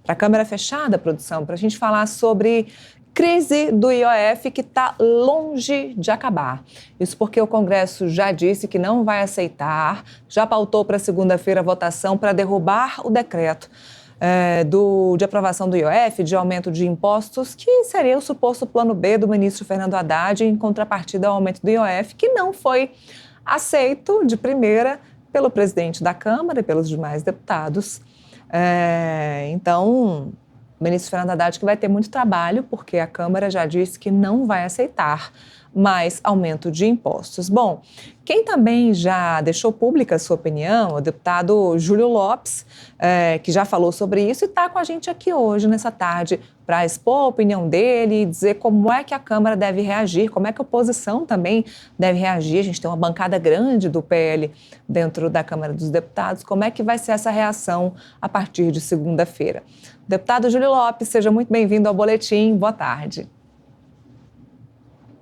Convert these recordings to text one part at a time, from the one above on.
para a câmera fechada, produção, para a gente falar sobre crise do IOF que está longe de acabar. Isso porque o Congresso já disse que não vai aceitar, já pautou para segunda-feira a votação para derrubar o decreto de aprovação do IOF, de aumento de impostos, que seria o suposto plano B do ministro Fernando Haddad em contrapartida ao aumento do IOF, que não foi aceito de primeira pelo presidente da Câmara e pelos demais deputados. Então, o ministro Fernando Haddad que vai ter muito trabalho, porque a Câmara já disse que não vai aceitar mais aumento de impostos. Bom, quem também já deixou pública a sua opinião, o deputado Júlio Lopes, que já falou sobre isso e está com a gente aqui hoje, nessa tarde, para expor a opinião dele e dizer como é que a Câmara deve reagir, como é que a oposição também deve reagir. A gente tem uma bancada grande do PL dentro da Câmara dos Deputados. Como é que vai ser essa reação a partir de segunda-feira? Deputado Júlio Lopes, seja muito bem-vindo ao Boletim. Boa tarde.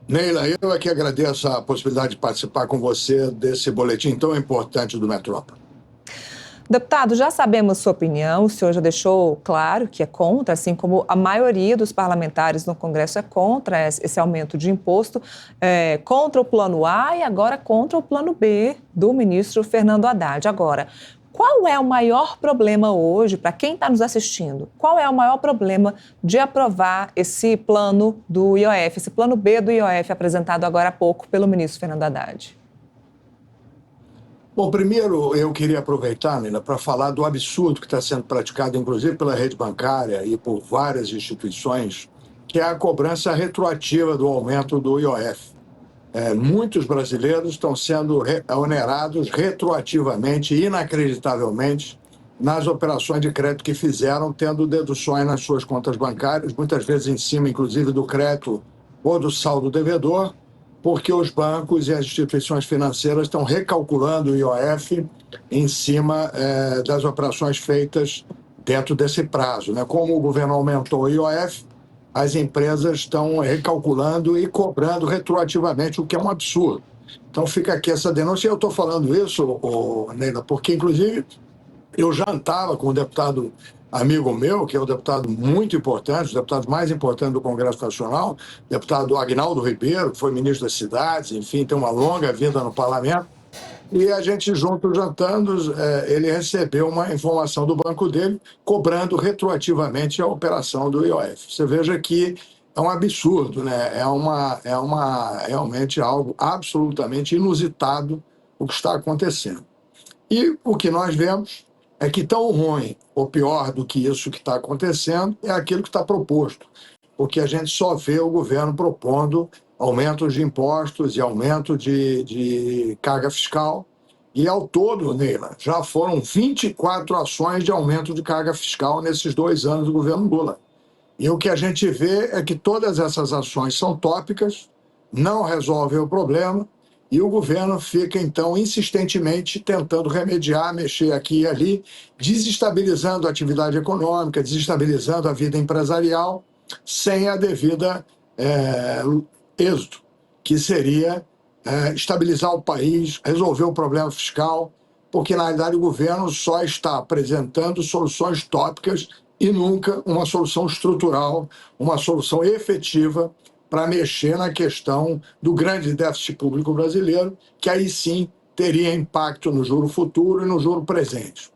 Neila, eu aqui agradeço a possibilidade de participar com você desse boletim tão importante do Metrópole. Deputado, já sabemos sua opinião, o senhor já deixou claro que é contra, assim como a maioria dos parlamentares no Congresso é contra esse aumento de imposto, contra o plano A e agora contra o plano B do ministro Fernando Haddad. Agora, qual é o maior problema hoje, para quem está nos assistindo, qual é o maior problema de aprovar esse plano do IOF, esse plano B do IOF apresentado agora há pouco pelo ministro Fernando Haddad? Bom, primeiro eu queria aproveitar, Nina, para falar do absurdo que está sendo praticado, inclusive pela rede bancária e por várias instituições, que é a cobrança retroativa do aumento do IOF. Muitos brasileiros estão sendo onerados retroativamente, inacreditavelmente, nas operações de crédito que fizeram, tendo deduções nas suas contas bancárias, muitas vezes em cima, inclusive, do crédito ou do saldo devedor, porque os bancos e as instituições financeiras estão recalculando o IOF em cima das operações feitas dentro desse prazo. Como o governo aumentou o IOF, as empresas estão recalculando e cobrando retroativamente, o que é um absurdo. Então fica aqui essa denúncia. Eu estou falando isso, Neila, porque, inclusive, eu jantava com um deputado amigo meu, que é um deputado muito importante, os deputados mais importantes do Congresso Nacional, deputado Agnaldo Ribeiro, que foi ministro das Cidades, enfim, tem uma longa vida no parlamento. E a gente junto jantando, ele recebeu uma informação do banco dele cobrando retroativamente a operação do IOF. Você veja que é um absurdo, né? É realmente algo absolutamente inusitado o que está acontecendo. E o que nós vemos é que tão ruim ou pior do que isso que está acontecendo é aquilo que está proposto, porque a gente só vê o governo propondo aumentos de impostos e aumento de carga fiscal. E, ao todo, Neila, já foram 24 ações de aumento de carga fiscal nesses 2 anos do governo Lula. E o que a gente vê é que todas essas ações são tópicas, não resolvem o problema, e o governo fica, então, insistentemente tentando remediar, mexer aqui e ali, desestabilizando a atividade econômica, desestabilizando a vida empresarial, sem a devida êxito, que seria estabilizar o país, resolver o problema fiscal, porque, na realidade, o governo só está apresentando soluções tópicas e nunca uma solução estrutural, uma solução efetiva para mexer na questão do grande déficit público brasileiro, que aí sim teria impacto no juro futuro e no juro presente.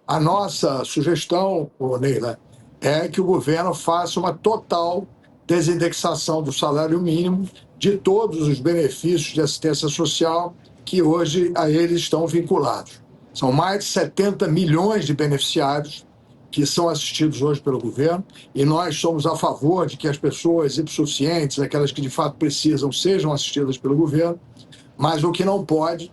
A nossa sugestão, Neila, é que o governo faça uma total desindexação do salário mínimo de todos os benefícios de assistência social que hoje a eles estão vinculados. São mais de 70 milhões de beneficiários que são assistidos hoje pelo governo, e nós somos a favor de que as pessoas hipossuficientes, aquelas que de fato precisam, sejam assistidas pelo governo, mas o que não pode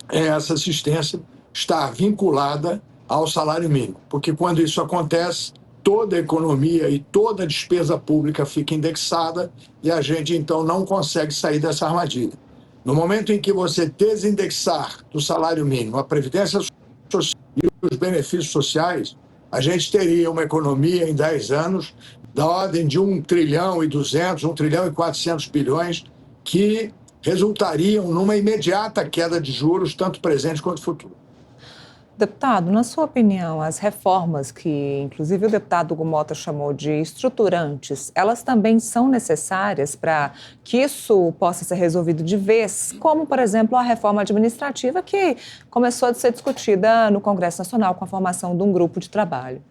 é essa assistência estar vinculada ao salário mínimo, porque quando isso acontece, toda a economia e toda a despesa pública fica indexada e a gente, então, não consegue sair dessa armadilha. No momento em que você desindexar do salário mínimo a previdência social e os benefícios sociais, a gente teria uma economia em 10 anos da ordem de 1 trilhão e 200, 1 trilhão e 400 bilhões, que resultariam numa imediata queda de juros, tanto presente quanto futuro. Deputado, na sua opinião, as reformas que, inclusive, o deputado Hugo Mota chamou de estruturantes, elas também são necessárias para que isso possa ser resolvido de vez, como, por exemplo, a reforma administrativa que começou a ser discutida no Congresso Nacional com a formação de um grupo de trabalho?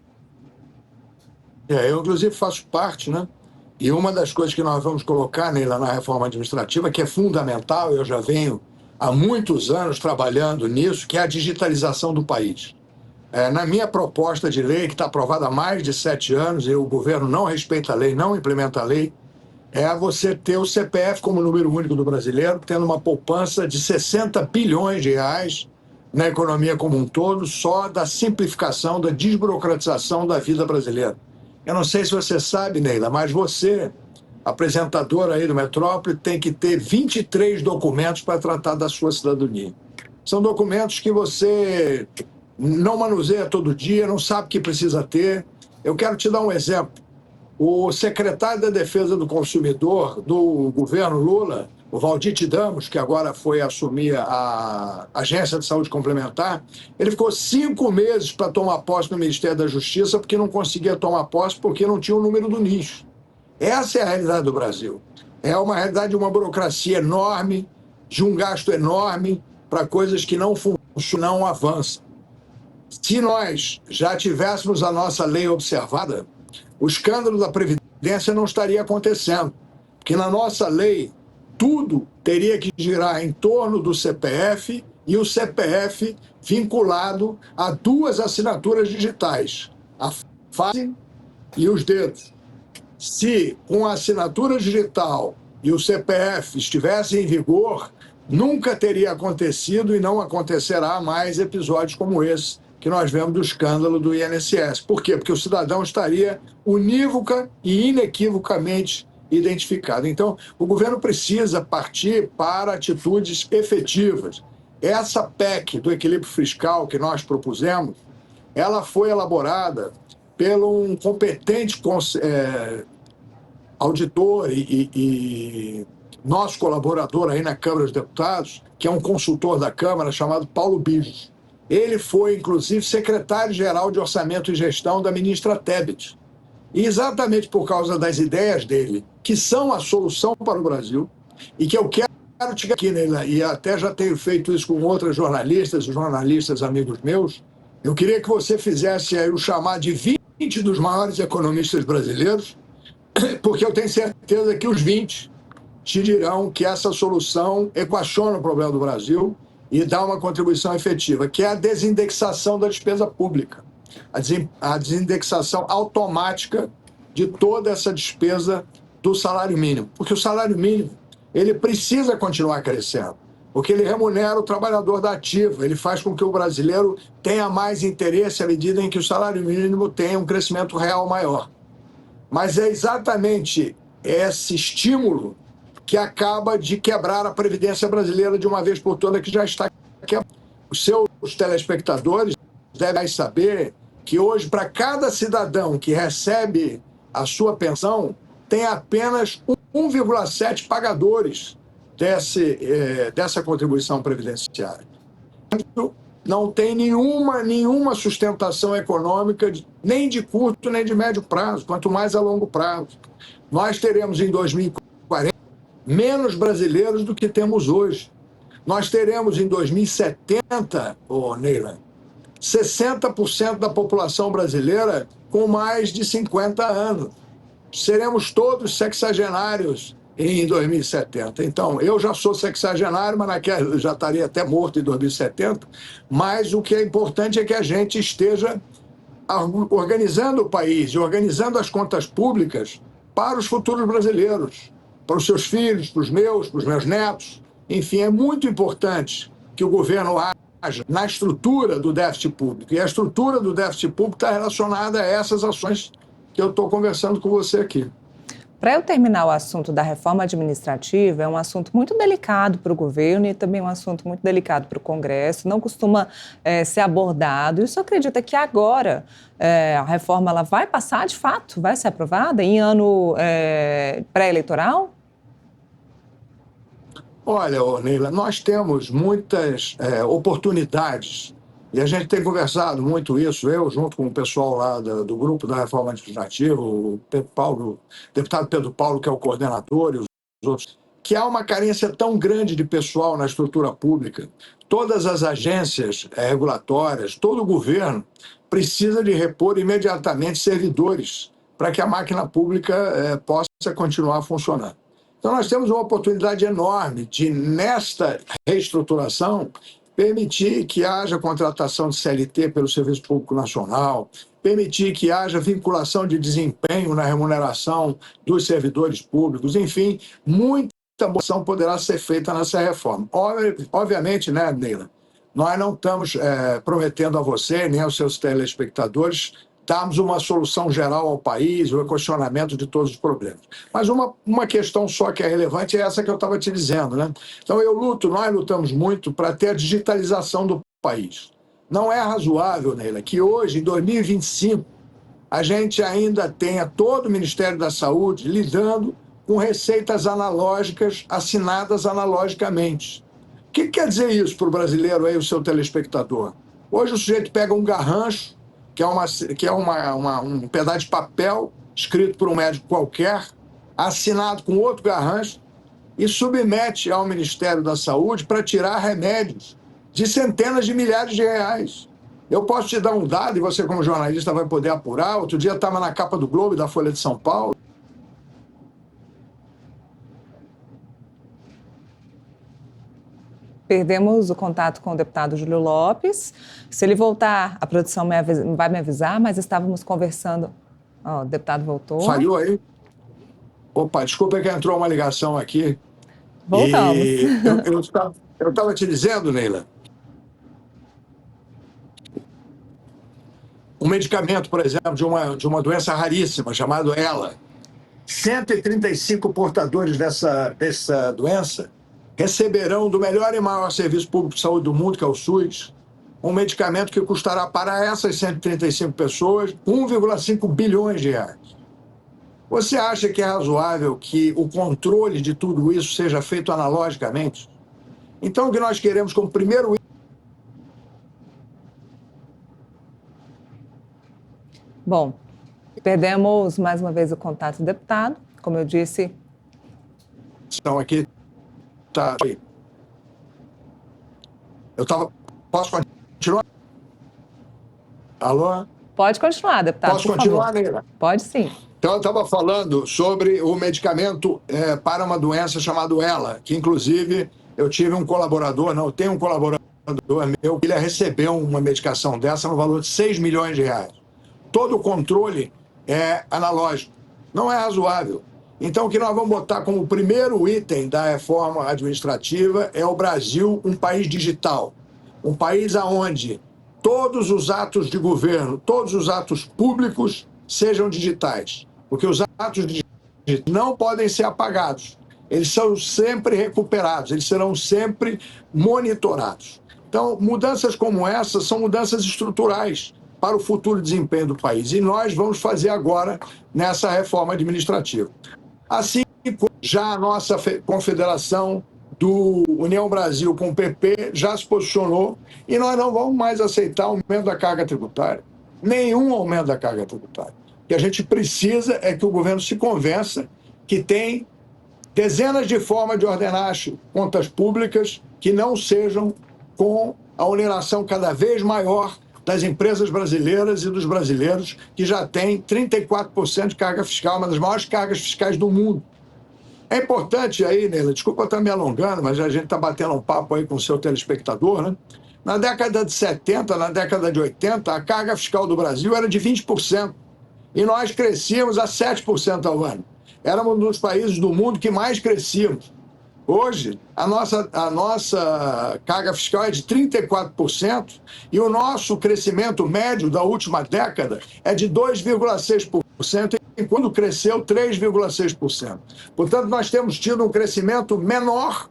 Eu, inclusive, faço parte, né? E uma das coisas que nós vamos colocar, Neila, na reforma administrativa, que é fundamental, eu já venho há muitos anos trabalhando nisso, que é a digitalização do país. Na minha proposta de lei, que está aprovada há mais de 7 anos, e o governo não respeita a lei, não implementa a lei, é você ter o CPF como número único do brasileiro, tendo uma poupança de 60 bilhões de reais na economia como um todo, só da simplificação, da desburocratização da vida brasileira. Eu não sei se você sabe, Neila, mas você, apresentadora aí do Metrópole, tem que ter 23 documentos para tratar da sua cidadania. São documentos que você não manuseia todo dia, não sabe que precisa ter. Eu quero te dar um exemplo. O secretário da Defesa do Consumidor do governo Lula, o Valdir Tidamos, que agora foi assumir a Agência de Saúde Complementar, ele ficou 5 meses para tomar posse no Ministério da Justiça porque não conseguia tomar posse porque não tinha o número do NIS. Essa é a realidade do Brasil. É uma realidade de uma burocracia enorme, de um gasto enorme para coisas que não funcionam, não avançam. Se nós já tivéssemos a nossa lei observada, o escândalo da Previdência não estaria acontecendo, porque na nossa lei tudo teria que girar em torno do CPF e o CPF vinculado a 2 assinaturas digitais, a face e os dedos. Se com a assinatura digital e o CPF estivessem em vigor, nunca teria acontecido e não acontecerá mais episódios como esse que nós vemos do escândalo do INSS. Por quê? Porque o cidadão estaria unívoca e inequivocamente identificado. Então, o governo precisa partir para atitudes efetivas. Essa PEC do equilíbrio fiscal que nós propusemos, ela foi elaborada pelo um competente auditor e nosso colaborador aí na Câmara dos Deputados, que é um consultor da Câmara chamado Paulo Bijos. Ele foi, inclusive, secretário-geral de Orçamento e Gestão da ministra Tebet. E exatamente por causa das ideias dele, que são a solução para o Brasil, e que eu quero te aqui, né, e até já tenho feito isso com outras jornalistas amigos meus, eu queria que você fizesse aí o chamar de 20 dos maiores economistas brasileiros, porque eu tenho certeza que os 20 te dirão que essa solução equaciona o problema do Brasil e dá uma contribuição efetiva, que é a desindexação da despesa pública, a desindexação automática de toda essa despesa do salário mínimo. Porque o salário mínimo ele precisa continuar crescendo, porque ele remunera o trabalhador da ativa, ele faz com que o brasileiro tenha mais interesse à medida em que o salário mínimo tenha um crescimento real maior. Mas é exatamente esse estímulo que acaba de quebrar a Previdência brasileira de uma vez por todas, que já está quebrada. Os seus telespectadores devem saber que hoje, para cada cidadão que recebe a sua pensão, tem apenas 1,7 pagadores dessa contribuição previdenciária. Não tem nenhuma sustentação econômica, nem de curto nem de médio prazo, quanto mais a longo prazo. Nós teremos em 2040 menos brasileiros do que temos hoje. Nós teremos em 2070, Neila, 60% da população brasileira com mais de 50 anos. Seremos todos sexagenários em 2070. Então, eu já sou sexagenário, mas já estaria até morto em 2070, mas o que é importante é que a gente esteja organizando o país e organizando as contas públicas para os futuros brasileiros, para os seus filhos, para os meus netos. Enfim, é muito importante que o governo haja na estrutura do déficit público. E a estrutura do déficit público está relacionada a essas ações que eu estou conversando com você aqui. Para eu terminar o assunto da reforma administrativa, é um assunto muito delicado para o governo e também um assunto muito delicado para o Congresso, não costuma ser abordado. E o senhor acredita que agora a reforma ela vai passar de fato, vai ser aprovada em ano pré-eleitoral? Olha, Neila, nós temos muitas oportunidades E a gente tem conversado muito isso, eu junto com o pessoal lá do grupo da Reforma Administrativa, o deputado Pedro Paulo, que é o coordenador, e os outros, que há uma carência tão grande de pessoal na estrutura pública. Todas as agências regulatórias, todo o governo precisa de repor imediatamente servidores para que a máquina pública possa continuar funcionando. Então, nós temos uma oportunidade enorme de, nesta reestruturação, permitir que haja contratação de CLT pelo Serviço Público Nacional, permitir que haja vinculação de desempenho na remuneração dos servidores públicos, enfim, muita ação poderá ser feita nessa reforma. Obviamente, né, Neila, nós não estamos prometendo a você nem aos seus telespectadores darmos uma solução geral ao país, o equacionamento de todos os problemas. Mas uma questão só que é relevante é essa que eu estava te dizendo, né? Então, nós lutamos muito para ter a digitalização do país. Não é razoável, Neila, que hoje, em 2025, a gente ainda tenha todo o Ministério da Saúde lidando com receitas analógicas assinadas analogicamente. O que quer dizer isso para o brasileiro aí, o seu telespectador? Hoje o sujeito pega um garrancho, que é um pedaço de papel escrito por um médico qualquer, assinado com outro garrancho, e submete ao Ministério da Saúde para tirar remédios de centenas de milhares de reais. Eu posso te dar um dado, e você, como jornalista, vai poder apurar. Outro dia estava na capa do Globo e da Folha de São Paulo. Perdemos o contato com o deputado Júlio Lopes. Se ele voltar, a produção vai me avisar, mas estávamos conversando. O deputado voltou. Falhou aí? Opa, desculpa que entrou uma ligação aqui. Voltamos. E eu estava te dizendo, Neila, um medicamento, por exemplo, de uma doença raríssima, chamado ELA. 135 portadores dessa doença receberão do melhor e maior serviço público de saúde do mundo, que é o SUS, um medicamento que custará para essas 135 pessoas 1,5 bilhões de reais. Você acha que é razoável que o controle de tudo isso seja feito analogicamente? Então, o que nós queremos como primeiro... Bom, perdemos mais uma vez o contato do deputado, como eu disse. Então, aqui tá. Posso continuar? Alô? Pode continuar, deputado. Posso continuar, Neila? Pode sim. Então, eu estava falando sobre o medicamento para uma doença chamada ELA, que, inclusive, eu tenho um colaborador meu, ele recebeu uma medicação dessa no valor de 6 milhões de reais. Todo o controle é analógico. Não é razoável. Então, o que nós vamos botar como primeiro item da reforma administrativa é o Brasil um país digital. Um país onde todos os atos de governo, todos os atos públicos sejam digitais. Porque os atos digitais não podem ser apagados. Eles são sempre recuperados, eles serão sempre monitorados. Então, mudanças como essa são mudanças estruturais para o futuro desempenho do país. E nós vamos fazer agora nessa reforma administrativa. Assim como já a nossa confederação do União Brasil com o PP já se posicionou e nós não vamos mais aceitar aumento da carga tributária. Nenhum aumento da carga tributária. O que a gente precisa é que o governo se convença que tem dezenas de formas de ordenar as contas públicas que não sejam com a oneração cada vez maior das empresas brasileiras e dos brasileiros, que já têm 34% de carga fiscal, uma das maiores cargas fiscais do mundo. É importante aí, Neila, desculpa estar me alongando, mas a gente está batendo um papo aí com o seu telespectador, né? Na década de 70, na década de 80, a carga fiscal do Brasil era de 20%. E nós crescíamos a 7% ao ano. Éramos um dos países do mundo que mais crescíamos. Hoje, a nossa carga fiscal é de 34% e o nosso crescimento médio da última década é de 2,6%, enquanto cresceu 3,6%. Portanto, nós temos tido um crescimento menor,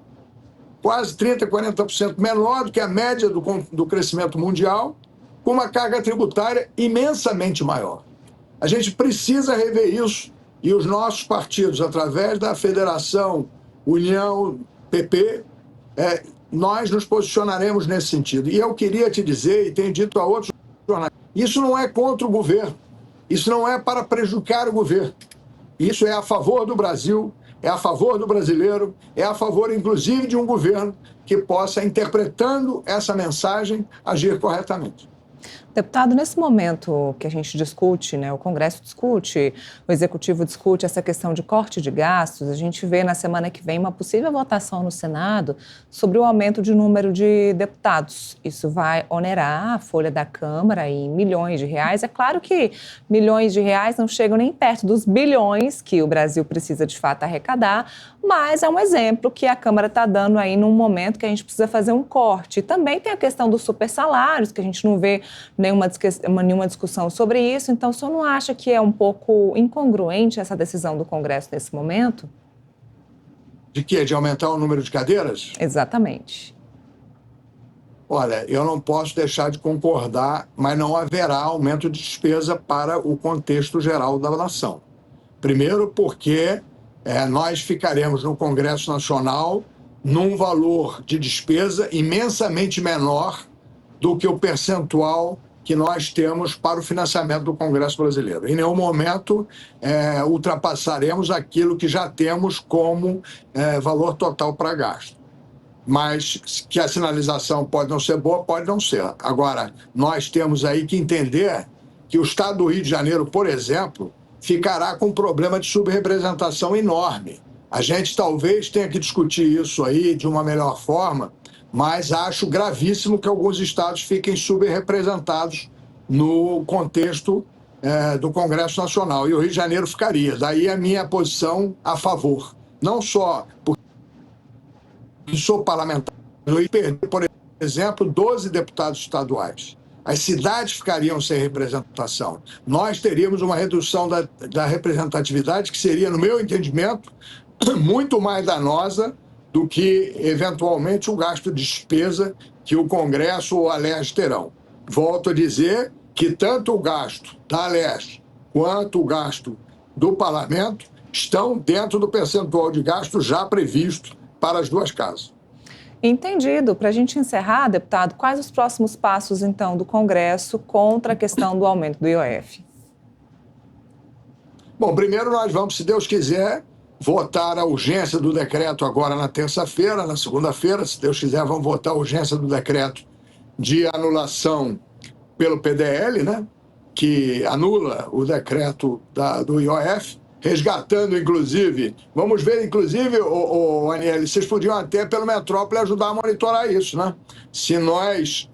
quase 30%, 40% menor do que a média do crescimento mundial, com uma carga tributária imensamente maior. A gente precisa rever isso e os nossos partidos, através da Federação União PP, nós nos posicionaremos nesse sentido. E eu queria te dizer, e tenho dito a outros jornalistas, isso não é contra o governo, isso não é para prejudicar o governo. Isso é a favor do Brasil, é a favor do brasileiro, é a favor, inclusive, de um governo que possa, interpretando essa mensagem, agir corretamente. Deputado, nesse momento que a gente discute, né, o Congresso discute, o Executivo discute essa questão de corte de gastos, a gente vê na semana que vem uma possível votação no Senado sobre o aumento de número de deputados. Isso vai onerar a folha da Câmara em milhões de reais. É claro que milhões de reais não chegam nem perto dos bilhões que o Brasil precisa de fato arrecadar, mas é um exemplo que a Câmara está dando aí num momento que a gente precisa fazer um corte. Também tem a questão dos supersalários, que a gente não vê nenhuma discussão sobre isso. Então, o senhor não acha que é um pouco incongruente essa decisão do Congresso nesse momento? De quê? De aumentar o número de cadeiras? Exatamente. Olha, eu não posso deixar de concordar, mas não haverá aumento de despesa para o contexto geral da nação. Primeiro porque nós ficaremos no Congresso Nacional num valor de despesa imensamente menor do que o percentual que nós temos para o financiamento do Congresso brasileiro. Em nenhum momento ultrapassaremos aquilo que já temos como valor total para gasto. Mas que a sinalização pode não ser boa, pode não ser. Agora, nós temos aí que entender que o Estado do Rio de Janeiro, por exemplo, ficará com um problema de subrepresentação enorme. A gente talvez tenha que discutir isso aí de uma melhor forma, mas acho gravíssimo que alguns estados fiquem subrepresentados no contexto do Congresso Nacional. E o Rio de Janeiro ficaria. Daí a minha posição a favor. Não só porque sou parlamentar, eu ia perder, por exemplo, 12 deputados estaduais. As cidades ficariam sem representação. Nós teríamos uma redução da representatividade que seria, no meu entendimento, muito mais danosa do que, eventualmente, o gasto de despesa que o Congresso ou a ALERJ terão. Volto a dizer que tanto o gasto da ALERJ quanto o gasto do Parlamento estão dentro do percentual de gasto já previsto para as duas casas. Entendido. Para a gente encerrar, deputado, quais os próximos passos, então, do Congresso contra a questão do aumento do IOF? Bom, primeiro nós vamos, se Deus quiser, votar a urgência do decreto agora na terça-feira, na segunda-feira, se Deus quiser, vamos votar a urgência do decreto de anulação pelo PDL, né, que anula o decreto do IOF, resgatando, inclusive, vamos ver, inclusive, Aniele, vocês podiam até, pelo Metrópole, ajudar a monitorar isso, né? Se nós,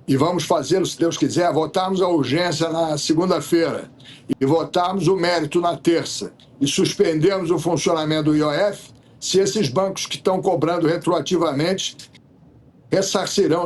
e vamos fazê-lo, se Deus quiser, votarmos a urgência na segunda-feira e votarmos o mérito na terça e suspendermos o funcionamento do IOF, se esses bancos que estão cobrando retroativamente ressarcirão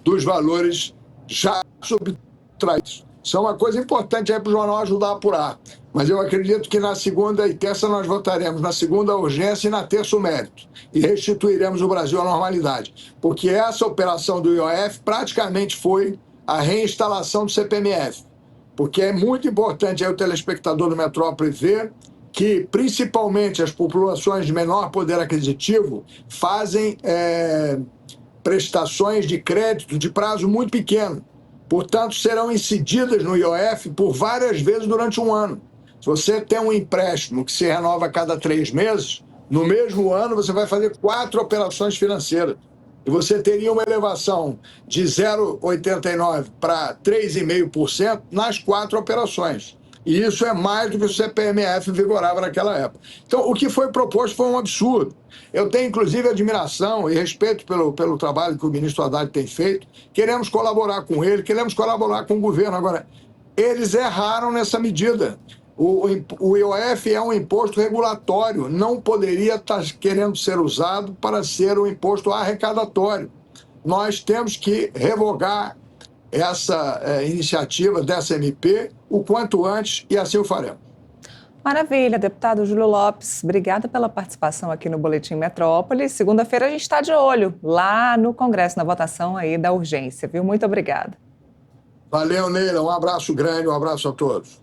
dos valores já subtraídos. Isso é uma coisa importante aí para o jornal ajudar a apurar. Mas eu acredito que na segunda e terça nós votaremos. Na segunda a urgência e na terça o mérito. E restituiremos o Brasil à normalidade. Porque essa operação do IOF praticamente foi a reinstalação do CPMF. Porque é muito importante aí o telespectador do Metrópole ver que, principalmente, as populações de menor poder aquisitivo fazem prestações de crédito de prazo muito pequeno. Portanto, serão incididas no IOF por várias vezes durante um ano. Se você tem um empréstimo que se renova a cada 3 meses, no mesmo ano você vai fazer 4 operações financeiras. E você teria uma elevação de 0,89% para 3,5% nas 4 operações. E isso é mais do que o CPMF vigorava naquela época. Então, o que foi proposto foi um absurdo. Eu tenho, inclusive, admiração e respeito pelo trabalho que o ministro Haddad tem feito. Queremos colaborar com ele, queremos colaborar com o governo. Agora, eles erraram nessa medida. O IOF é um imposto regulatório, não poderia estar querendo ser usado para ser um imposto arrecadatório. Nós temos que revogar essa iniciativa dessa MP o quanto antes e assim o faremos. Maravilha, deputado Júlio Lopes, obrigada pela participação aqui no Boletim Metrópole. Segunda-feira a gente está de olho lá no Congresso, na votação aí da urgência, viu? Muito obrigada. Valeu, Neila, um abraço grande, um abraço a todos.